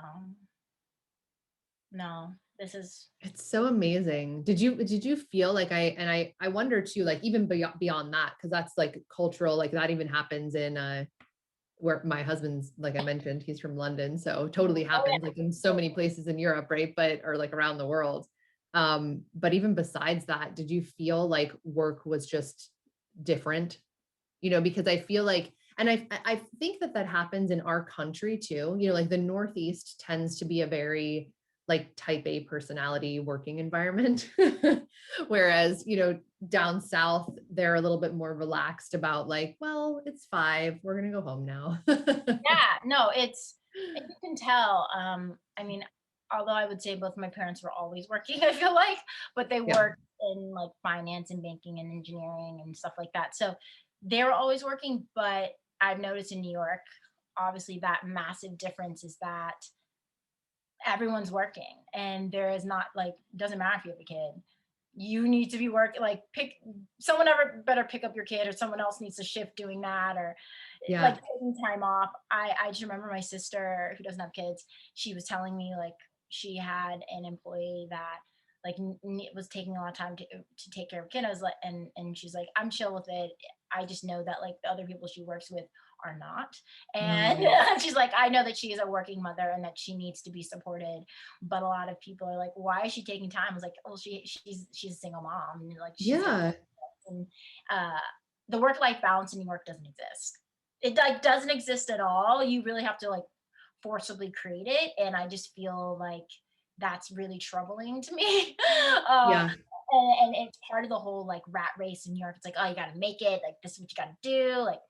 it's so amazing. Did you feel like I wonder too, like even beyond that, because that's like cultural, like that even happens in where my husband's, like I mentioned, he's from London. So totally happens like in so many places in Europe, right? Or like around the world. But even besides that, did you feel like work was just different? Because I feel like, and I think that happens in our country too, like the Northeast tends to be a very like type A personality working environment. Whereas, down South, they're a little bit more relaxed about like, well, it's 5, we're going to go home now. No, you can tell. I mean, although I would say both my parents were always working, I feel like, but they worked in like finance and banking and engineering and stuff like that. So they were always working, but I've noticed in New York, obviously that massive difference is that everyone's working, and there is not like, doesn't matter if you have a kid, you need to be working, like pick someone, ever better pick up your kid, or someone else needs to shift doing that, or like Yeah. taking time off. I just remember my sister who doesn't have kids, she was telling me like she had an employee that like was taking a lot of time to take care of kiddos, like, and she's like, I'm chill with it, I just know that like the other people she works with are not. And No. she's like, I know that she is a working mother and that she needs to be supported, but a lot of people are like, why is she taking time? I was like, well, she's a single mom, and like she's got, Yeah. and uh the work-life balance in New York doesn't exist. It like doesn't exist at all. You really have to like forcibly create it, and I just feel like that's really troubling to me. um Yeah. and it's part of the whole like rat race in New York. It's like, oh, you got to make it, like this is what you got to do, like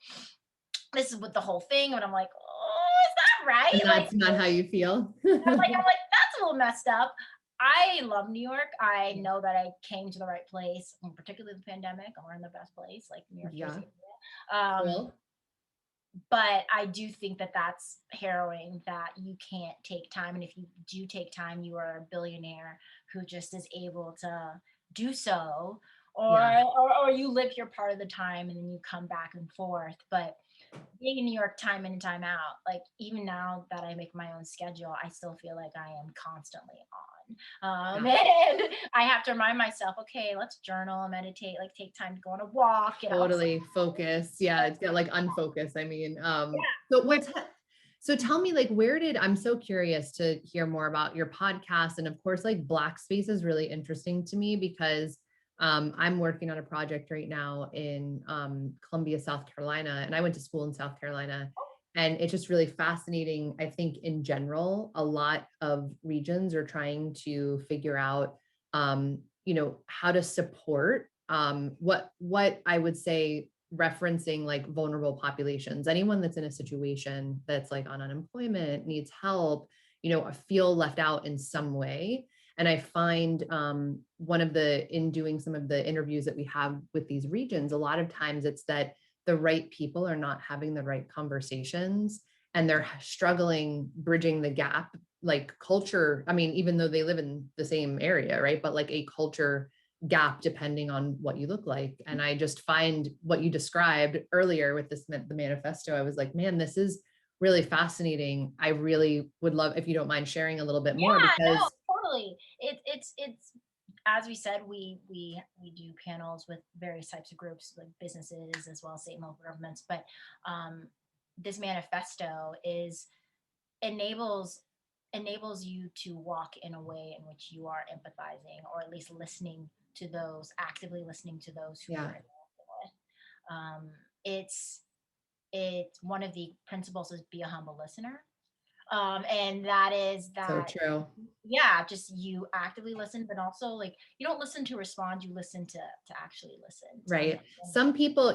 this is what the whole thing. And I'm like, oh, is that And right? Like, that's not how you feel. I'm like, that's a little messed up. I love New York. I know that I came to the right place, and particularly the pandemic. We're in the best place, like New York, Yeah. Jersey. Um, Cool. but I do think that that's harrowing, that you can't take time. And if you do take time, you are a billionaire who just is able to do so. Or, Yeah. or you live here part of the time and then you come back and forth. But being in New York time in and time out, like even now that I make my own schedule, I still feel like I am constantly on. Yeah. And I have to remind myself, okay, let's journal, meditate, like take time to go on a walk, Totally focus. Yeah, it's got like unfocus. I mean, so which, so tell me, like, I'm so curious to hear more about your podcast. And of course, like Blackspace is really interesting to me because I'm working on a project right now in Columbia, South Carolina, and I went to school in South Carolina. And it's just really fascinating. I think in general, a lot of regions are trying to figure out, how to support what I would say, referencing like vulnerable populations, anyone that's in a situation that's like on unemployment, needs help, feel left out in some way. And I find in doing some of the interviews that we have with these regions, a lot of times it's that the right people are not having the right conversations, and they're struggling bridging the gap, like culture. I mean, even though they live in the same area, right? But like a culture gap depending on what you look like. And I just find what you described earlier with the manifesto, I was like, man, this is really fascinating. I really would love if you don't mind sharing a little bit more, yeah, no, because totally. It's as we said, we do panels with various types of groups, like businesses as well as state and local governments. But um, this manifesto is enables enables you to walk in a way in which you are empathizing, or at least listening to those, actively listening to those who you're yeah, interacting with. It's one of the principles is be a humble listener. And that is so that, true. yeah, just you actively listen, but also like you don't listen to respond, you listen to actually listen to Right. understand. Some people,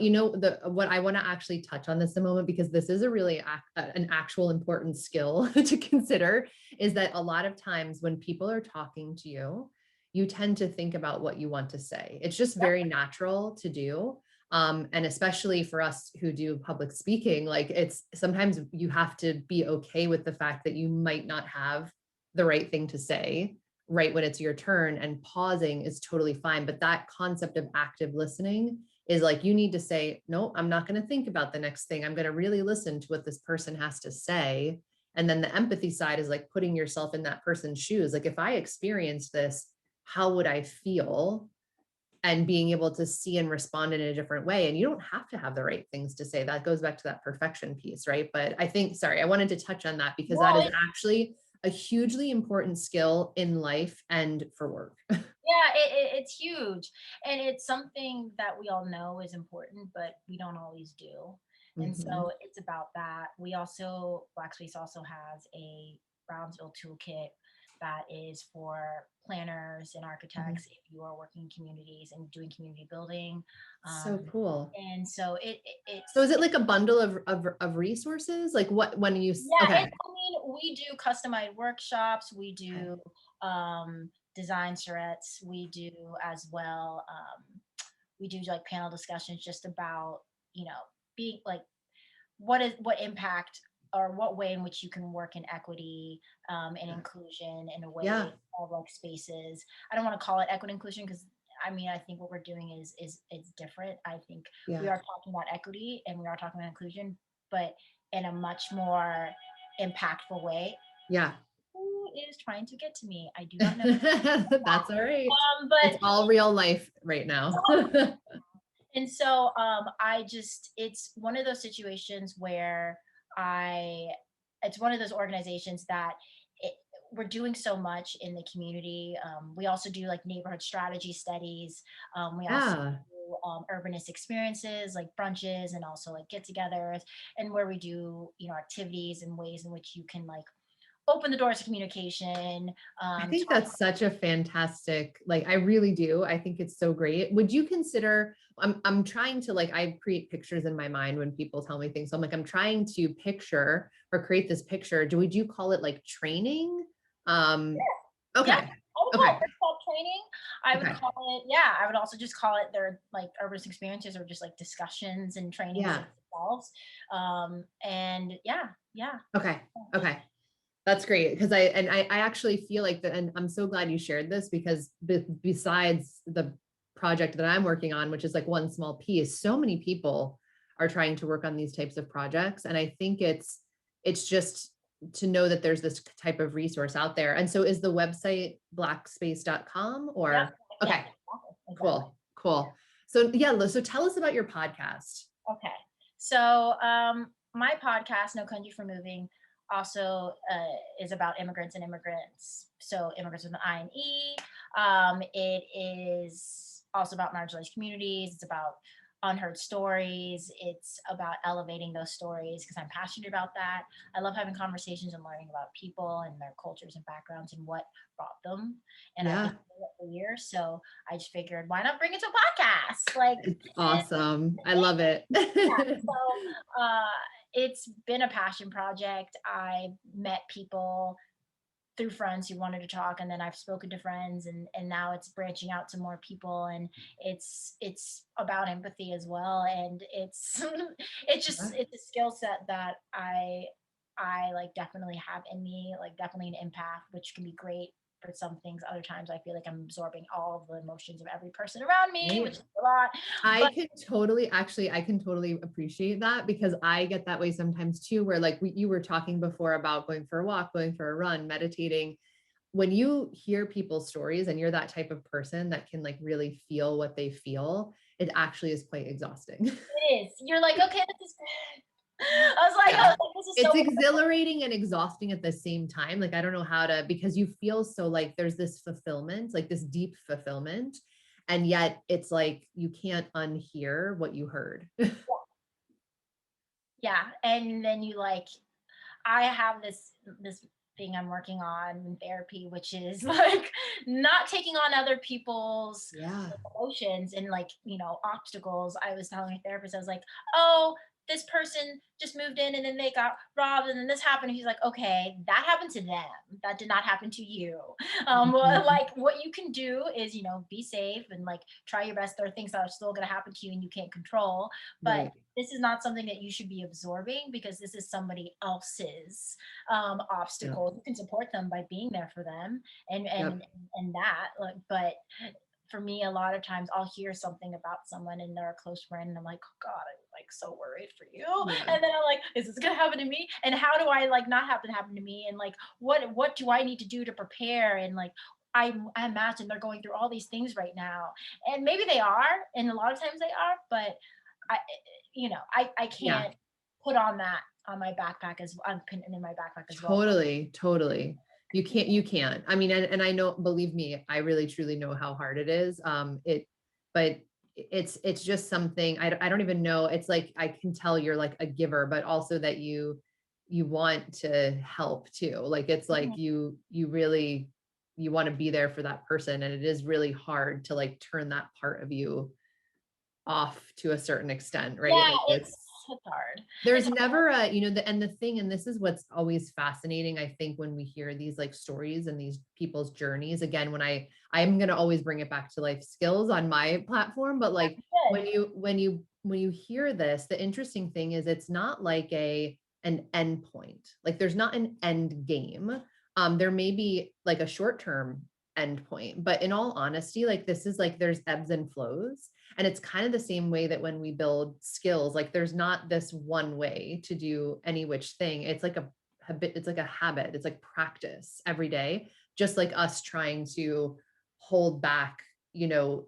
what I want to actually touch on this a moment, because this is a really an actual important skill to consider, is that a lot of times when people are talking to you, you tend to think about what you want to say. It's just Yep. very natural to do. And especially for us who do public speaking, like it's sometimes you have to be okay with the fact that you might not have the right thing to say right when it's your turn, and pausing is totally fine. But that concept of active listening is like, you need to say, no, I'm not going to think about the next thing. I'm going to really listen to what this person has to say. And then the empathy side is like putting yourself in that person's shoes. Like if I experienced this, how would I feel? And being able to see and respond in a different way. And you don't have to have the right things to say. That goes back to that perfection piece, right? But I think, sorry, I wanted to touch on that because that Well, is actually a hugely important skill in life and for work. yeah, it's huge. And it's something that we all know is important, but we don't always do. And Mhm. so it's about that. We also, Blackspace also has a Brownsville toolkit that is for planners and Mhm. architects if you are working in communities and doing community building. So Um, cool. and so So is it like a bundle of resources? Like what, when you, yeah, okay. I mean, we do customized workshops, we Okay. do design charrettes, we do as well. We do like panel discussions just about being like, what impact or what way in which you can work in equity and inclusion in a Yeah. way of like spaces. I don't want to call it equity inclusion because I think what we're doing is different. I think we Yeah. are talking about equity and we are talking about inclusion, but in a much more impactful way. Yeah. Who is trying to get to me? I do not know. That's all right. But It's all real life right now. and so it's one of those situations where I it's one of those organizations that it, we're doing so much in the community. We also do like neighborhood strategy studies. We also Yeah. do urbanist experiences like brunches and also like get-togethers, and where we do activities and ways in which you can like open the doors to communication. I think Talk. that's such a fantastic, like, I really do. I think it's so great. Would you consider, I'm trying to like, I create pictures in my mind when people tell me things. So I'm like, I'm trying to picture or create this picture. Would you call it like training? Yeah, Okay. I would call Okay. it workshop training. I would Okay. call it, yeah, I would also just call it their like urban experiences or just like discussions and trainings Yeah. themselves. And yeah. Okay. Okay. That's great because I actually feel like that, and I'm so glad you shared this because besides the project that I'm working on, which is like one small piece, so many people are trying to work on these types of projects, and I think it's just to know that there's this type of resource out there. And so, is the website blackspace.com Yep. or Yeah. okay, Exactly. cool. So yeah, so tell us about your podcast. Okay. So my podcast, No Country for Moving, also is about immigrants and immigrants. So immigrants with an I and E. It is also about marginalized communities. It's about unheard stories. It's about elevating those stories because I'm passionate about that. I love having conversations and learning about people and their cultures and backgrounds and what brought them. And I've been Yeah, doing it for years. So I just figured, why not bring it to a podcast? Like, it's awesome. I love it. so it's been a passion project. I met people through friends who wanted to talk, and then I've spoken to friends, and now it's branching out to more people, and it's about empathy as well, and it's it's a skill set that I like definitely have in me, like definitely an empath, which can be great for some things. Other times I feel like I'm absorbing all of the emotions of every person around me, which Right. is a lot. I But can totally, actually, I can totally appreciate that because I get that way sometimes too, where like you were talking before about going for a walk, going for a run, meditating. When you hear people's stories and you're that type of person that can like really feel what they feel, it actually is quite exhausting. it is. You're like, okay, this is good. I was like, Yeah. oh, this is so It's exhilarating and exhausting at the same time. Like, I don't know how to, because you feel so like there's this fulfillment, like this deep fulfillment. And yet it's like you can't unhear what you heard. yeah. And then you like, I have this thing I'm working on in therapy, which is like not taking on other people's Yeah. emotions and like obstacles. I was telling my therapist, I was like, oh, this person just moved in and then they got robbed and then this happened. And he's like, okay, that happened to them, that did not happen to you. Mhm. Like what you can do is be safe and like try your best. There are things that are still going to happen to you and you can't control, but Right. this is not something that you should be absorbing because this is somebody else's Yeah. obstacle. You can support them by being there for them and Yep. and that like, but for me, a lot of times I'll hear something about someone and they're a close friend, and I'm like, oh God, I'm like so worried for you. Yeah. And then I'm like, is this gonna happen to me? And how do I like not have it happen to me? And like, what do I need to do to prepare? And like, I imagine they're going through all these things right now, and maybe they are, and a lot of times they are, but I, I Yeah. can't put on that on my backpack as I'm putting it in my backpack as well. Totally. Totally. You can't. I mean, and I know, believe me, I really truly know how hard it is. But it's just something I don't even know. It's like, I can tell you're like a giver, but also that you want to help too. Like, it's like you really, you want to be there for that person. And it is really hard to like turn that part of you off to a certain extent, right? Yeah, Like it's it's, it's hard. There's It's never a, you know, and the thing, and this is what's always fascinating, I think, when we hear these like stories and these people's journeys, again, I'm going to always bring it back to life skills on my platform, but like good. when you hear this, the interesting thing is it's not like an end point. Like there's not an end game. There may be like a short-term end point, but in all honesty, like this is like there's ebbs and flows. And it's kind of the same way that when we build skills, like there's not this one way to do any which thing. It's like a habit, it's like a habit, it's like practice every day, just like us trying to hold back, you know,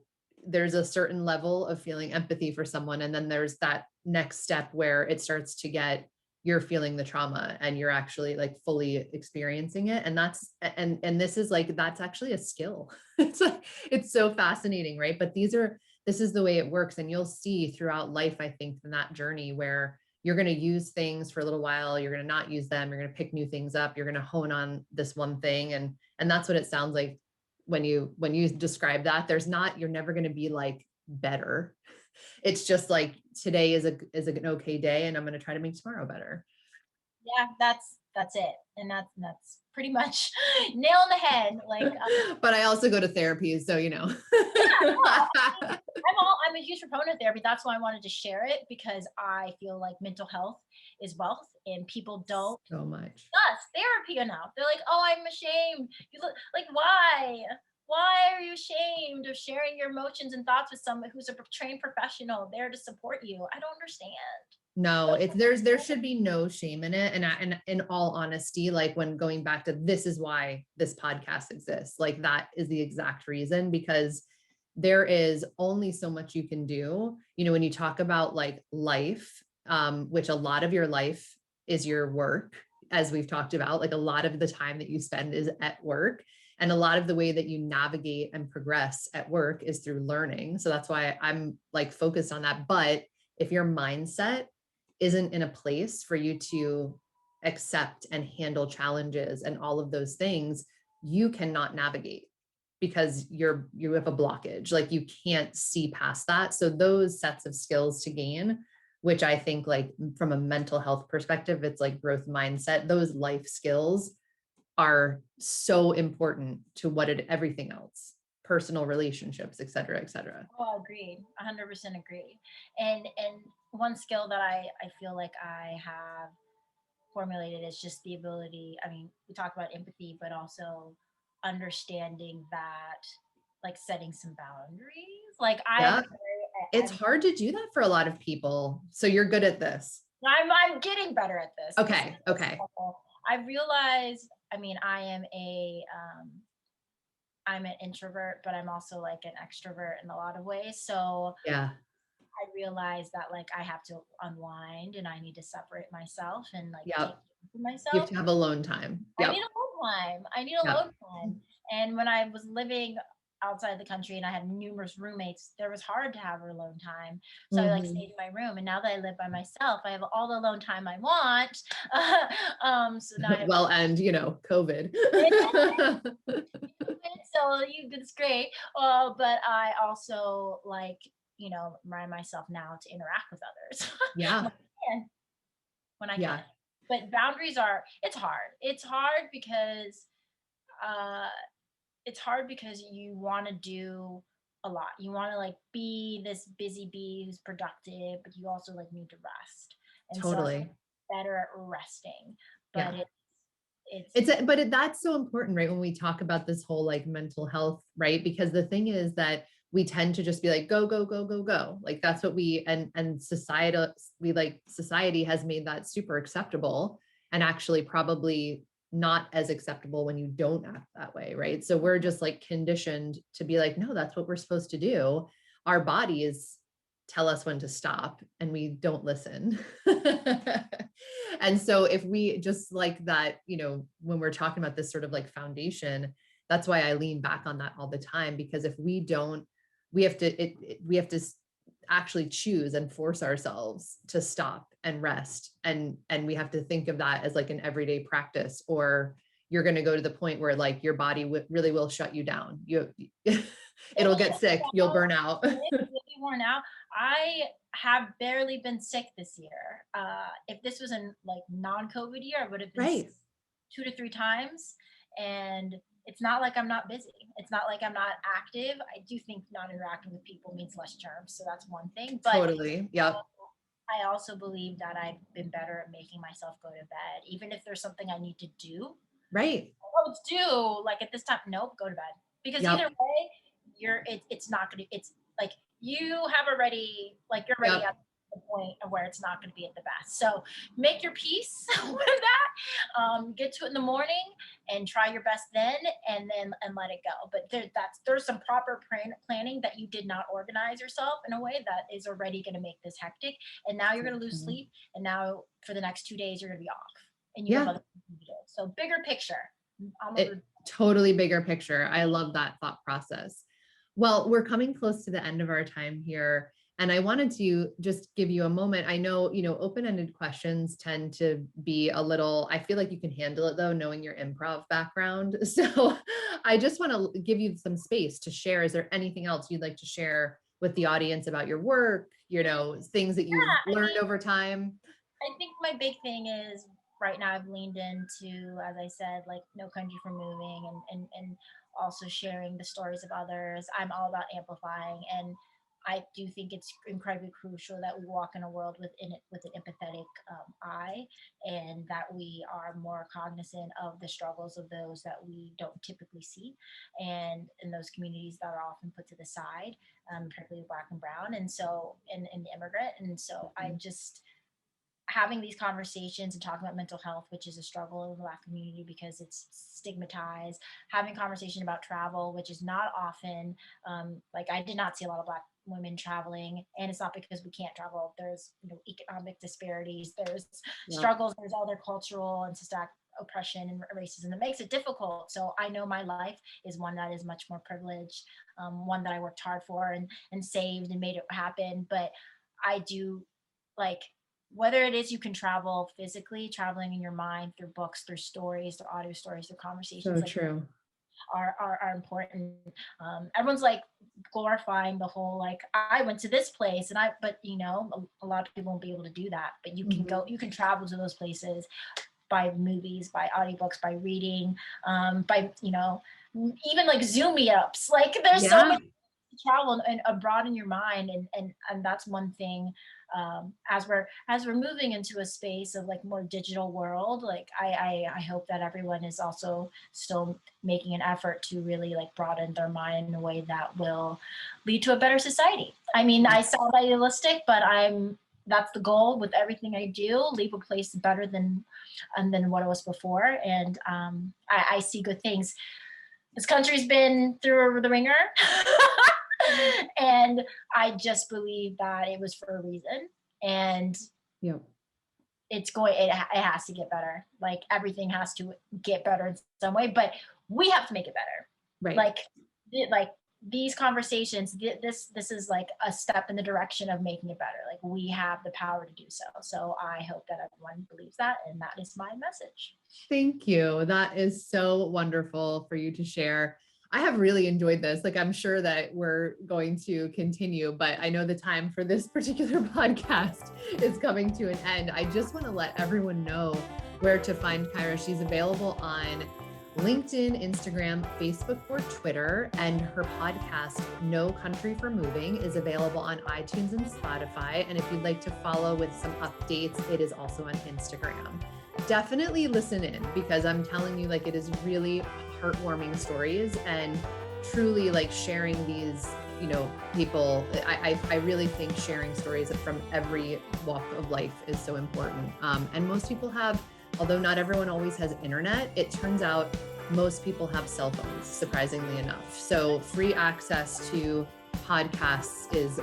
there's a certain level of feeling empathy for someone. And then there's that next step where it starts to get, you're feeling the trauma and you're actually like fully experiencing it. And and this is like, that's actually a skill. It's like, it's so fascinating, right? But this is the way it works. And you'll see throughout life, I think, in that journey where you're going to use things for a little while, you're going to not use them, you're going to pick new things up, you're going to hone on this one thing. And that's what it sounds like when you describe that. You're never going to be like better. It's just like today is an okay day and I'm going to try to make tomorrow better. Yeah, that's it. And that's pretty much nail on the head. Like, But I also go to therapy, so you know. yeah, no, I'm a huge proponent of therapy. That's why I wanted to share it, because I feel like mental health is wealth and people don't So much. discuss therapy enough. They're like, oh, I'm ashamed. You look like, why? Why are you ashamed of sharing your emotions and thoughts with someone who's a trained professional there to support you? I don't understand. No, there should be no shame in it. And in all honesty, like when going back to this is why this podcast exists, like that is the exact reason, because there is only so much you can do. You know, when you talk about like life, which a lot of your life is your work, as we've talked about, like a lot of the time that you spend is at work. And a lot of the way that you navigate and progress at work is through learning. So that's why I'm like focused on that. But if your mindset isn't in a place for you to accept and handle challenges and all of those things, you cannot navigate because you have a blockage. Like you can't see past that. So those sets of skills to gain, which I think like from a mental health perspective, it's like growth mindset, those life skills are so important to everything else, personal relationships, et cetera, et cetera. Oh, agreed. 100% agreed. And one skill that I feel like I have formulated is just the ability. I mean, we talk about empathy, but also understanding that, like setting some boundaries. Like Yeah. It's hard to do that for a lot of people. So you're good at this. I'm getting better at this. Okay. Okay. I realized, I mean, I'm an introvert, but I'm also like an extrovert in a lot of ways. So Yeah. I realized that like I have to unwind and I need to separate myself and like take Yep. care of You have myself. to have alone time. I need Yep. alone time. I need Yep. alone time. And when I was living outside the country and I had numerous roommates, there was hard to have alone time. So I like Mhm. stayed in my room. And now that I live by myself, I have all the alone time I want. So now I have Well, and you know, COVID. so it's great. But I also like, remind myself now to interact with others Yeah. when I can. When I Yeah. can. But boundaries are, it's hard. Uh, it's hard because you want to do a lot. You want to like be this busy bee who's productive, but you also like need to rest. And so I'm Totally. better at resting. But Yeah. it's That's so important, right? When we talk about this whole like mental health, right? Because the thing is that we tend to just be like, go, go, go, go, go. Like that's what society has made that super acceptable and actually probably not as acceptable when you don't act that way, right? So we're just like conditioned to be like, no, that's what we're supposed to do. Our bodies tell us when to stop and we don't listen. And so if we just like that, you know, when we're talking about this sort of like foundation, that's why I lean back on that all the time, because if we don't, we have to actually choose and force ourselves to stop and rest. And we have to think of that as like an everyday practice, or you're going to go to the point where like your body really will shut you down. It'll get sick. You'll burn out. It really worn out. I have barely been sick this year. If this was a like non-COVID year, I would have been sick Right. 2 to 3 times. And it's not like I'm not busy. It's not like I'm not active. I do think not interacting with people means less germs, so that's one thing. But Totally. Yep. I also believe that I've been better at making myself go to bed, even if there's something I need to do. Right. Oh, let's do like at this time. Nope, go to bed. Because either Yep. way, it's not gonna. It's like you have already like you're already Yep. at the point of where it's not going to be at the best. So make your peace with that. Get to it in the morning and try your best then, and let it go. But there's some proper planning that you did not organize yourself in a way that is already going to make this hectic. And now you're going to lose Mhm. sleep. And now for the next 2 days you're going to be off, and you have Yeah. other things to do. So bigger picture. Totally bigger picture. I love that thought process. Well, we're coming close to the end of our time here. And I wanted to just give you a moment. I know, open-ended questions tend to be a little, I feel like you can handle it though, knowing your improv background. So I just want to give you some space to share. Is there anything else you'd like to share with the audience about your work, things that you've learned over time? I think my big thing is right now I've leaned into, as I said, like No Country for Moving, and also sharing the stories of others. I'm all about amplifying, and I do think it's incredibly crucial that we walk in a world with an empathetic eye, and that we are more cognizant of the struggles of those that we don't typically see, and in those communities that are often put to the side, particularly Black and Brown, and so and the immigrant, and so I just having these conversations and talking about mental health, which is a struggle in the Black community because it's stigmatized, having conversation about travel, which is not often, like I did not see a lot of Black women traveling, and it's not because we can't travel. There's economic disparities, there's struggles, there's other cultural and systemic oppression and racism that makes it difficult. So I know my life is one that is much more privileged, one that I worked hard for and saved and made it happen. But I do like whether it is you can travel physically, traveling in your mind through books, through stories, through audio stories, through conversations, So like true. are important. Everyone's like glorifying the whole like I went to this place and but a lot of people won't be able to do that. But you can go, you can travel to those places by movies, by audiobooks, by reading, by even like Zoom meetups. Like there's so many travel and broaden your mind, and that's one thing. As we're moving into a space of like more digital world, like I hope that everyone is also still making an effort to really like broaden their mind in a way that will lead to a better society. I mean, I sound idealistic, but that's the goal with everything I do, leave a place better than what it was before. And I see good things. This country's been through the ringer. And I just believe that it was for a reason, and it has to get better. Like everything has to get better in some way, but we have to make it better. Right. Like these conversations, this is like a step in the direction of making it better. Like we have the power to do so. So I hope that everyone believes that, and that is my message. Thank you. That is so wonderful for you to share. I have really enjoyed this. Like, I'm sure that we're going to continue, but I know the time for this particular podcast is coming to an end. I just want to let everyone know where to find Kyra. She's available on LinkedIn, Instagram, Facebook, or Twitter, and her podcast, No Country for Moving, is available on iTunes and Spotify. And if you'd like to follow with some updates, it is also on Instagram. Definitely listen in, because I'm telling you, like, it is really heartwarming stories, and truly like sharing these, people. I really think sharing stories from every walk of life is so important. And most people have, although not everyone always has internet, it turns out most people have cell phones, surprisingly enough. So free access to podcasts is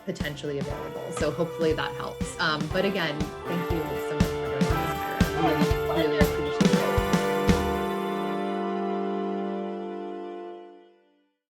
potentially available. So hopefully that helps. But again, thank you